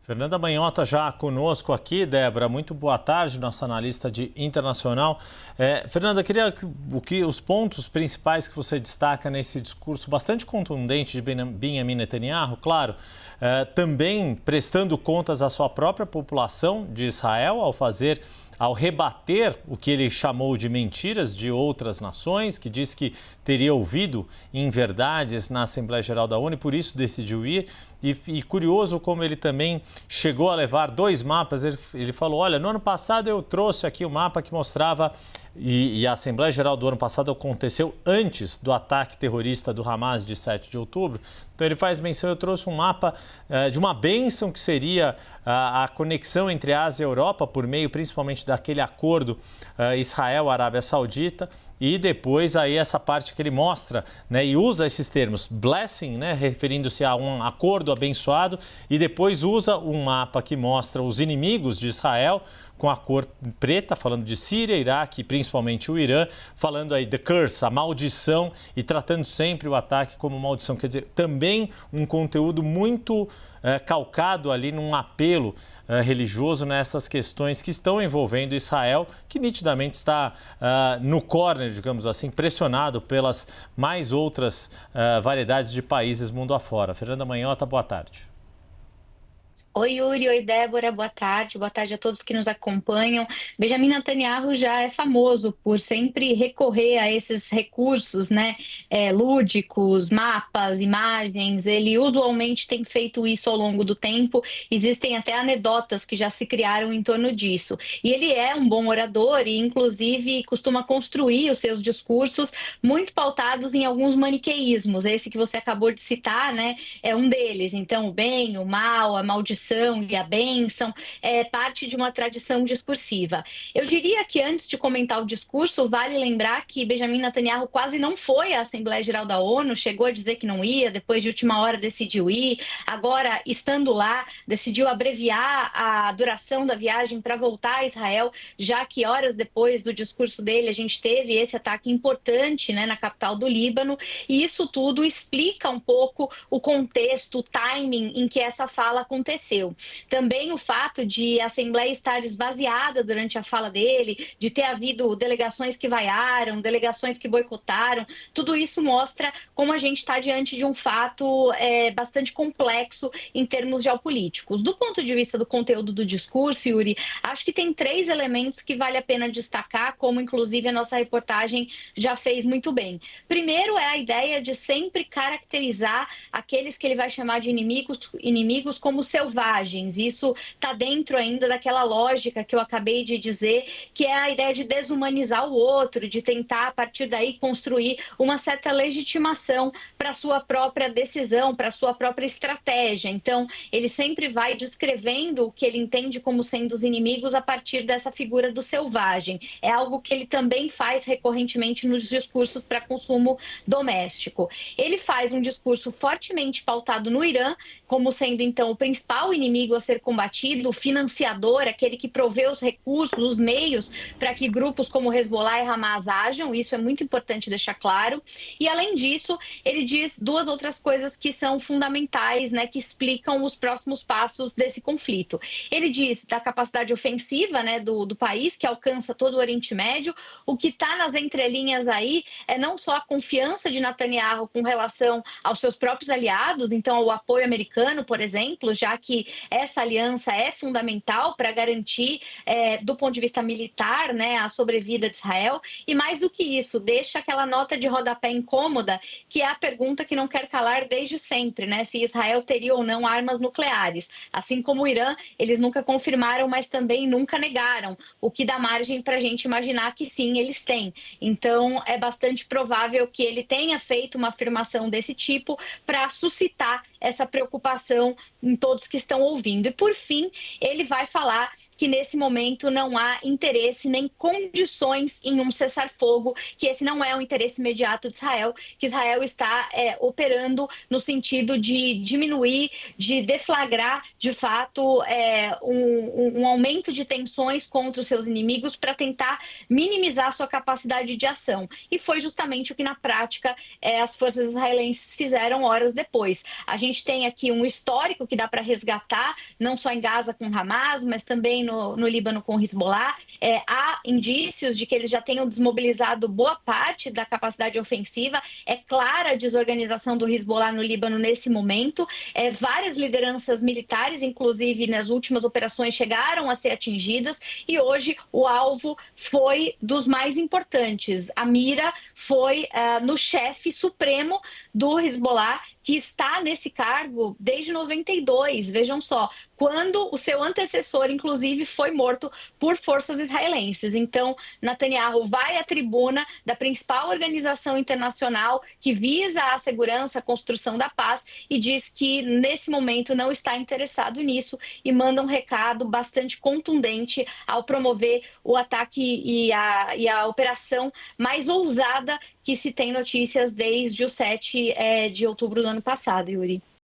Fernanda Manhota já conosco aqui, Débora, muito boa tarde, nossa analista de internacional. Fernanda, queria que os pontos principais que você destaca nesse discurso bastante contundente de Benjamin Netanyahu, claro, também prestando contas à sua própria população de Israel ao rebater o que ele chamou de mentiras de outras nações, que disse que teria ouvido inverdades na Assembleia Geral da ONU e por isso decidiu ir. E curioso como ele também chegou a levar 2 mapas. Ele falou, olha, no ano passado eu trouxe aqui o mapa que mostrava, e a Assembleia Geral do ano passado aconteceu antes do ataque terrorista do Hamas de 7 de outubro. Então ele faz menção, eu trouxe um mapa de uma bênção que seria a conexão entre a Ásia e a Europa, por meio principalmente daquele acordo Israel-Arábia Saudita. E depois aí essa parte que ele mostra, né, e usa esses termos, blessing, né, referindo-se a um acordo abençoado, e depois usa um mapa que mostra os inimigos de Israel com a cor preta, falando de Síria, Iraque e principalmente o Irã, falando aí the curse, a maldição, e tratando sempre o ataque como maldição. Quer dizer, também um conteúdo muito calcado ali num apelo religioso nessas questões que estão envolvendo Israel, que nitidamente está no corner, digamos assim, pressionado pelas mais outras variedades de países mundo afora. Fernanda Manhota, boa tarde. Oi, Yuri. Oi, Débora. Boa tarde. Boa tarde a todos que nos acompanham. Benjamin Netanyahu já é famoso por sempre recorrer a esses recursos, né, lúdicos, mapas, imagens. Ele usualmente tem feito isso ao longo do tempo. Existem até anedotas que já se criaram em torno disso. E ele é um bom orador e, inclusive, costuma construir os seus discursos muito pautados em alguns maniqueísmos. Esse que você acabou de citar, né, é um deles. Então, o bem, o mal, a maldição e a bênção é parte de uma tradição discursiva. Eu diria que antes de comentar o discurso, vale lembrar que Benjamin Netanyahu quase não foi à Assembleia Geral da ONU, chegou a dizer que não ia, depois de última hora decidiu ir, agora, estando lá, decidiu abreviar a duração da viagem para voltar a Israel, já que horas depois do discurso dele a gente teve esse ataque importante, né, na capital do Líbano, e isso tudo explica um pouco o contexto, o timing em que essa fala aconteceu. Também o fato de a Assembleia estar esvaziada durante a fala dele, de ter havido delegações que vaiaram, delegações que boicotaram, tudo isso mostra como a gente está diante de um fato bastante complexo em termos geopolíticos. Do ponto de vista do conteúdo do discurso, Yuri, acho que tem 3 elementos que vale a pena destacar, como inclusive a nossa reportagem já fez muito bem. Primeiro é a ideia de sempre caracterizar aqueles que ele vai chamar de inimigos como selvagens. Isso está dentro ainda daquela lógica que eu acabei de dizer, que é a ideia de desumanizar o outro, de tentar, a partir daí, construir uma certa legitimação para a sua própria decisão, para a sua própria estratégia. Então, ele sempre vai descrevendo o que ele entende como sendo os inimigos a partir dessa figura do selvagem. É algo que ele também faz recorrentemente nos discursos para consumo doméstico. Ele faz um discurso fortemente pautado no Irã, como sendo, então, o principal inimigo a ser combatido, o financiador, aquele que provê os recursos, os meios para que grupos como Hezbollah e Hamas ajam. Isso é muito importante deixar claro. E, além disso, ele diz 2 outras coisas que são fundamentais, né, que explicam os próximos passos desse conflito. Ele diz da capacidade ofensiva, né, do país, que alcança todo o Oriente Médio. O que está nas entrelinhas aí é não só a confiança de Netanyahu com relação aos seus próprios aliados, então ao apoio americano, por exemplo, já que essa aliança é fundamental para garantir, do ponto de vista militar, né, a sobrevida de Israel. E mais do que isso, deixa aquela nota de rodapé incômoda, que é a pergunta que não quer calar desde sempre, né, se Israel teria ou não armas nucleares. Assim como o Irã, eles nunca confirmaram, mas também nunca negaram, o que dá margem para a gente imaginar que sim, eles têm. Então, é bastante provável que ele tenha feito uma afirmação desse tipo para suscitar essa preocupação em todos que estão ouvindo. E, por fim, ele vai falar que nesse momento não há interesse nem condições em um cessar-fogo, que esse não é o interesse imediato de Israel, que Israel está operando no sentido de diminuir, de deflagrar, de fato, um aumento de tensões contra os seus inimigos para tentar minimizar sua capacidade de ação. E foi justamente o que, na prática, as forças israelenses fizeram horas depois. A gente tem aqui um histórico que dá para resgatar, não só em Gaza com Hamas, mas também no Líbano com Hezbollah. Há indícios de que eles já tenham desmobilizado boa parte da capacidade ofensiva. É clara a desorganização do Hezbollah no Líbano nesse momento. Várias lideranças militares, inclusive nas últimas operações, chegaram a ser atingidas e hoje o alvo foi dos mais importantes. A mira foi no chefe supremo do Hezbollah, que está nesse cargo desde 92, vejam só, quando o seu antecessor, inclusive, foi morto por forças israelenses. Então, Netanyahu vai à tribuna da principal organização internacional que visa a segurança, a construção da paz, e diz que, nesse momento, não está interessado nisso e manda um recado bastante contundente ao promover o ataque e a operação mais ousada que se tem notícias desde o 7 de outubro do ano passado, Yuri.